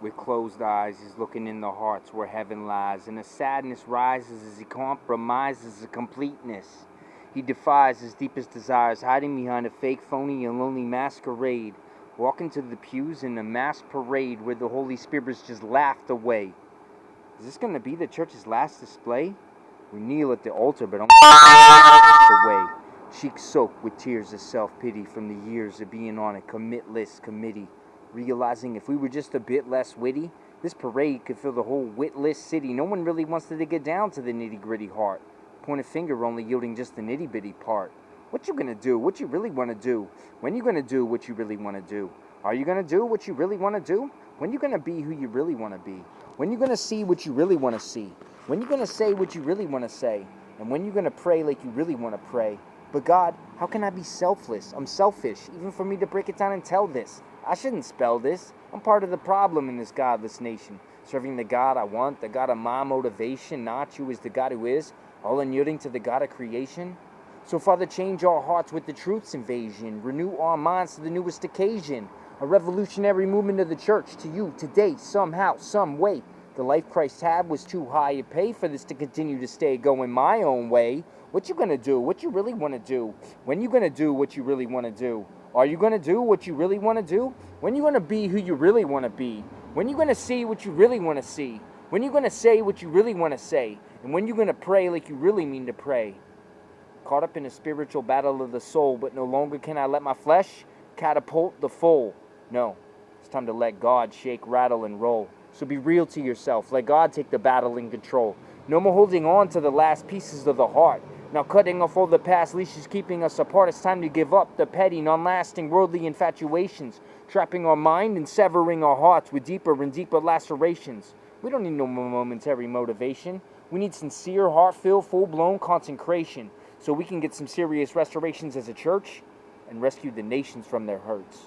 With closed eyes, he's looking in the hearts where heaven lies, and a sadness rises as he compromises the completeness. He defies his deepest desires, hiding behind a fake, phony, and lonely masquerade. Walking to the pews in a mass parade where the Holy Spirit's just laughed away. Is this going to be the church's last display? We kneel at the altar, but only away. Cheeks soaked with tears of self-pity from the years of being on a commitless committee. Realizing if we were just a bit less witty, this parade could fill the whole witless city. No one really wants to get down to the nitty-gritty heart. Pointed finger only yielding just the nitty-bitty part. What you gonna do? What you really wanna do? When you gonna do what you really wanna do? Are you gonna do what you really wanna do? When you gonna be who you really wanna be? When you gonna see what you really wanna see? When you gonna say what you really wanna say? And when you gonna pray like you really wanna pray? But God, how can I be selfless? I'm selfish, even for me to break it down and tell this. I shouldn't spell this. I'm part of the problem in this godless nation. Serving the God I want, the God of my motivation, not you as the God who is, all unyielding to the God of creation. So Father, change our hearts with the truth's invasion. Renew our minds to the newest occasion. A revolutionary movement of the church to you today, somehow, some way. The life Christ had was too high to pay for this to continue to stay going my own way. What you gonna do? What you really wanna do? When you gonna do what you really wanna do? Are you gonna do what you really wanna do? When you gonna be who you really wanna be? When you gonna see what you really wanna see? When you gonna say what you really wanna say? And when you gonna pray like you really mean to pray? Caught up in a spiritual battle of the soul, but no longer can I let my flesh catapult the foal. No, it's time to let God shake, rattle, and roll. So be real to yourself. Let God take the battle in control. No more holding on to the last pieces of the heart. Now cutting off all the past leashes keeping us apart. It's time to give up the petty, non-lasting, worldly infatuations, trapping our mind and severing our hearts with deeper and deeper lacerations. We don't need no more momentary motivation. We need sincere, heart-filled, full-blown consecration so we can get some serious restorations as a church and rescue the nations from their hurts.